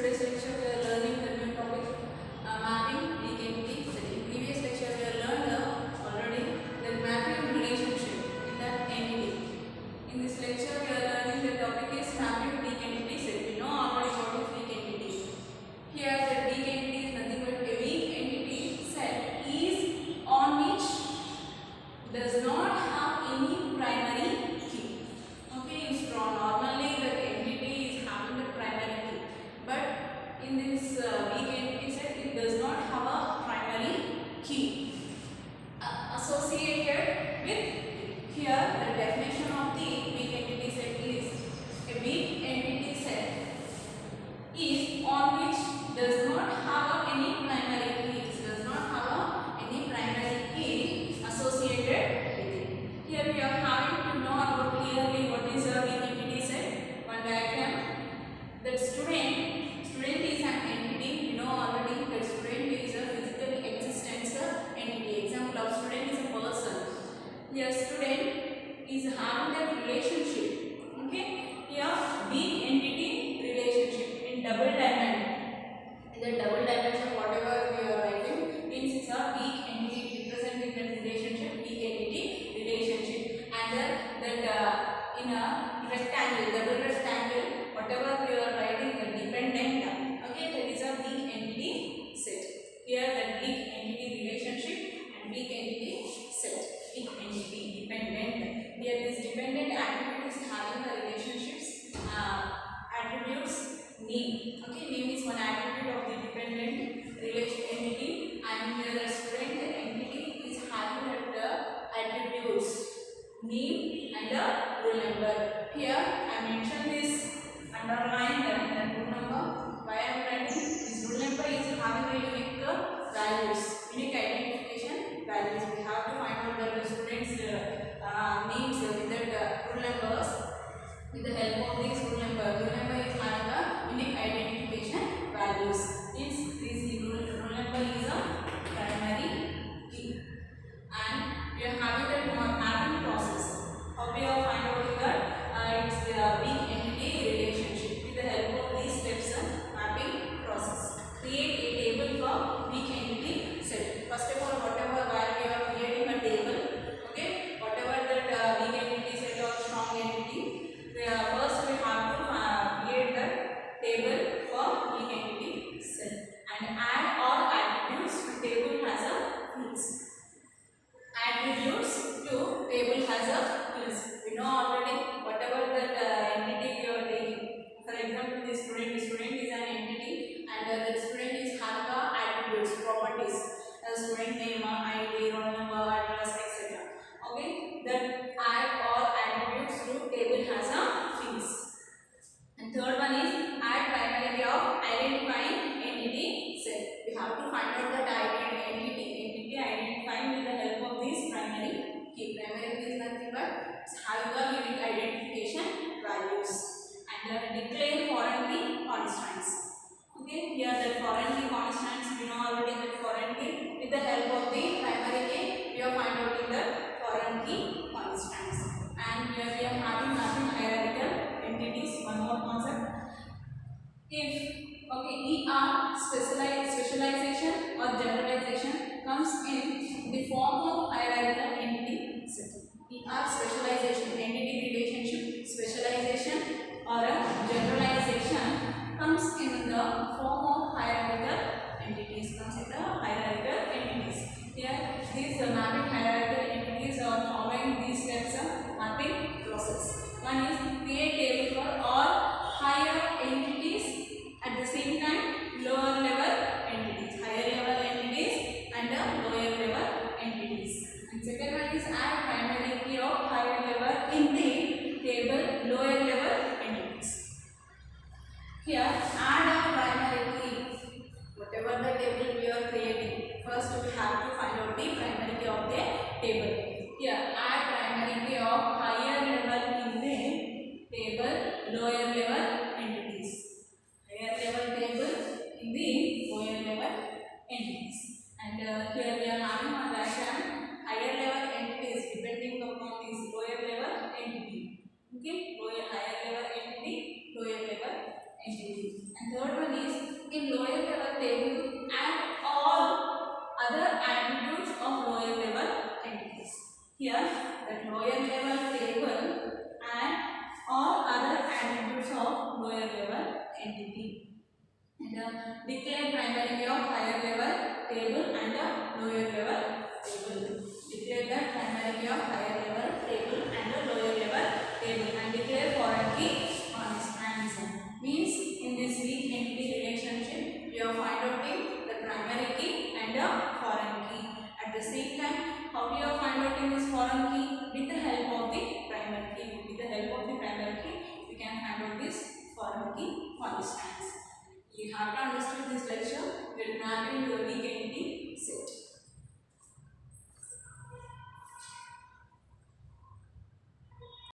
today's lecture we are learning the new topic mapping weak entity. In previous lecture we have learned already the mapping relationship in the entity. In this lecture we are learning the topic is mapping weak entity set. We know already what is weak entity. Here the weak entity is nothing but a weak entity set is on which does not have any primary key. Okay, in strong normally the entity is having the primary key, but in this weak entity set it does not have a primary key associated with it. Here the definition of the weak entity set is a weak entity set is on which does not have any primary keys, does not have any primary key associated with it. Here we are having to know about clearly what is a weak entity set. One diagram that student is an entity. We know already that student is a physical existence entity. Example of student is a person. Here student is having a relationship. Okay, here weak entity relationship in double dimension. In the double dimension, whatever we are writing means it's a weak entity representing that relationship, weak entity relationship, and that in a rectangle, double rectangle, whatever we are writing the dependent. Okay, that is a weak entity set. Here that weak entity relationship and weak entity set. Weak entity dependent. Here this dependent attribute is having the relationships attributes name. Okay, name is one attribute of the dependent relation entity, and here the student entity is having the attributes name and the roll number. Here I mentioned this underline the roll number. Why I am writing this roll number is having a unique values, unique identification values. We have to find out the students names with that roll numbers. With the help of this roll number is having a unique identification values. Means this roll number is a primary key, and we are having the mapping process. How we are find out that it's the weak entity relationship. With the help of these steps, mapping process. Create a table for weak entity set. First of all, whatever while we are creating a table, okay, whatever that weak entity set or strong entity. First we have to create the table for weak entity set and add all attributes to table has a fields. Attributes to table has a fields. We know already whatever that entity we are taking. For example, this student is an entity, and the student is having attributes, properties, student name, ID, roll number, address, etc. Okay, that add all attributes to table has a fields. And third one is add primary key of identifying entity set. We have to find out that entity identifying with the help of this primary key. Primary key is nothing but having a unique identification values. And declare foreign key constants. Okay, here the foreign key constants, we know already that foreign key. With the help of the primary key, we are find out the foreign key constants. And here we are having hierarchical entities. One more concept. If ER specialization or generalization comes in the form of hierarchical entity set. ER specialization, entity relationship specialization or a generalization comes in the form of hierarchical entities. Here these mapping hierarchical entities are following these steps of mapping process. One is create table for all higher entities at the same time lower level entities, higher level entities and lower level entities. And second one is add primary key of higher level in the table lower level entities. Here add a primary key. Whatever the table we are creating, first we have to find out the primary key of the table. Here add primary key of higher level in the table lower level entities. Higher level table in the lower level entities. And here we are having one diagram. Higher level entities depending upon this lower level entity. Okay, higher level entity, lower level entity. And third one is table and all other attributes of lower level entities. Here, that lower level table and all other attributes of lower level entity. And declare primary key of higher level table and the lower level table. Declare the primary key of higher level table